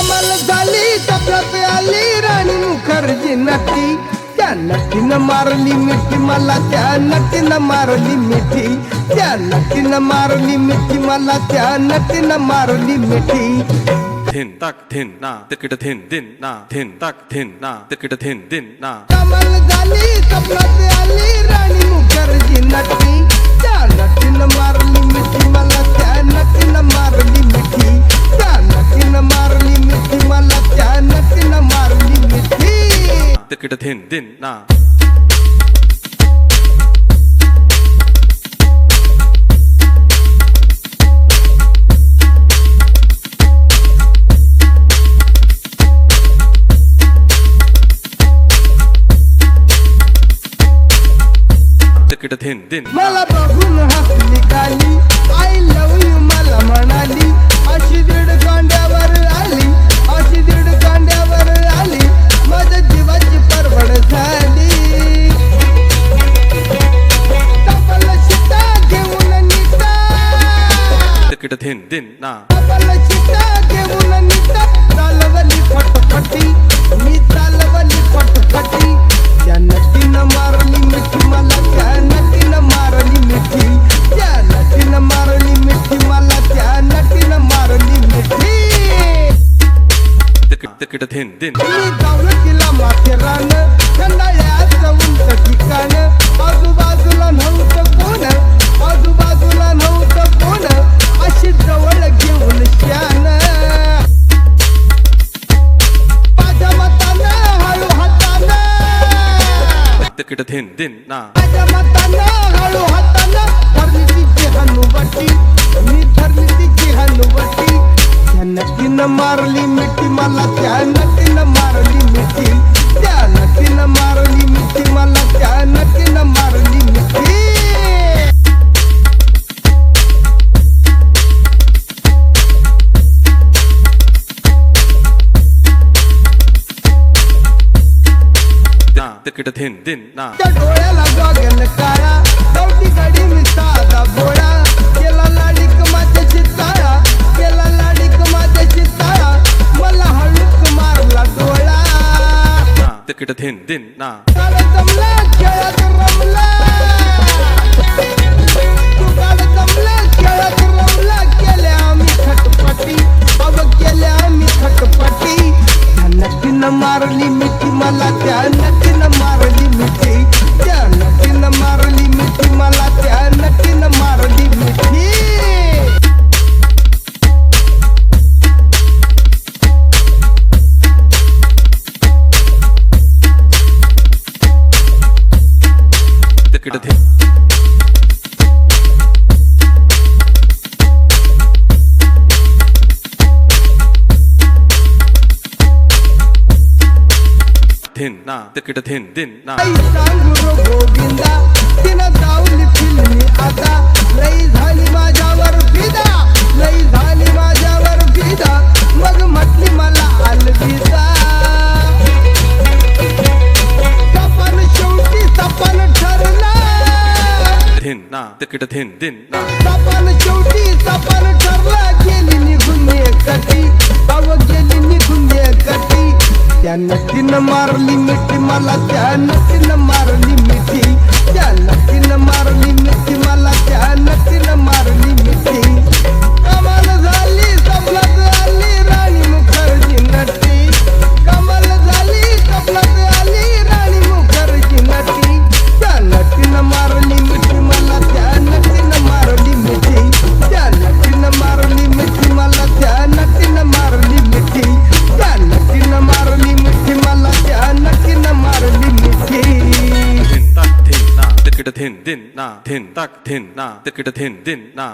कमाल झाली टपरात आली राणी मुखर्जी नटी, त्या नटीनं मारली मिठी मला, त्या नटीनं मारली मिठी, त्या नटीनं मारली मिठी मला, त्या नटीनं मारली मिठी. थिन ताक थिन ना तिकीट थिन दिन ना थिन ताक थिन ना तिकीट थिन दिन ना. कमाल झाली टपरात आली राणी मुखर्जी नटी, त्या नटीनं मारली मिठी मला, त्या नटीनं मारली मिठी, त्या नटीनं मारली मिठी मला, त्या नटीनं मारली मिठी. तिकीट थिन दिन ना. तिकीट थिन दिन. मला बघून हसली गाली, आय लव्ह यू मला म्हणाली, अशी दीड कांड्यावर आली, अशी दीड कांड्यावर आली, माझ्या जीवाची परवड झाली. टपल शिटा घेऊन निघता, तिकीट थिन दिन ना. टपल शिटा घेऊन निघता, चालवली फटफटी, मी चालवली फटफटी, त्या नटीनं मारली मिठी मला, त्या नटीनं मारली मिठी, त्या नटीनं मारली मिठी मला, त्या नटीनं मारली मिठी. तिकीट थिन दिन. मी जाऊन तिला माथेरान, खंडाळ्याचं उंच ठिकाण, आजूबाजूला नव्हतं कोण, आजूबाजूला नव्हतं कोण, अशी जवळ घेऊन शान. माझ्या मतानं हळू हातानं, तिकीट थिन दिन ना. माझ्या मतानं हळू हातानं धरली तिची हनुवटी, मी धरली तिची हनुवटी, त्या नटीनं मारली मिठी मला, त्या नटीनं मारली मिठी, त्या नटीनं मारली मिठी मला, त्या नटीनं मारली मिठी. तिकीट थिन दिन ना. त्या डोळ्याला गॉगल काळा, कवटी गडी मी साधा भोळा, केला लाडीक माझ्याशी ताळा, केला लाडीक माझ्याशी ताळा, मला हळूक मारला डोळा. तिकीट थिन दिन ना. काळ जमला खेळात रमला, तू काळ जमला खेळात रमला, केल्या आम्ही खटपटी, अव केल्या आम्ही खटपटी, त्या नटीनं मारली मिठी मला, त्या नटीनं मारली मिठी, त्या नटीनं मारली मिठी मला, त्या नटीनं मारली मिठी. Ticket thin. थिन ना तिकीट थिन दिन ना. आई सांगू रो गोविंदा, तिनं जाऊन फिल्मी आता, लई झाली माझ्यावर फिदा, लई झाली माझ्यावर फिदा, मग म्हटली मला अलविदा. सपन शेवटी सपन ठरला, थिन ना तिकीट थिन दिन ना. सपन शेवटी सपन ठरला, गेली निघून एकटी, अव गेली निघून एकटी, त्या नटीनं मारली मिठी मला, त्या नटीनं मारली मिठी, त्या नटीनं मारली मिठी मला, त्या नटीनं मारली मिठी. कमाल झाली टपलात आली राणी मुखर्जी नटी, कमाल झाली टपलात आली राणी मुखर्जी नटी, त्या नटीनं मारली मिठी मला, त्या नटीनं मारली मिठी, त्या नटीनं मारली मिठी मला, त्या नटीनं मारली मिठी, त्या नटीनं मारली मिठी मला, त्या नटीनं मारली मिठी. थिन ताक थिन ना तिकीट थिन दिन ना. थिन ताक थिन ना तिकीट थिन दिन ना.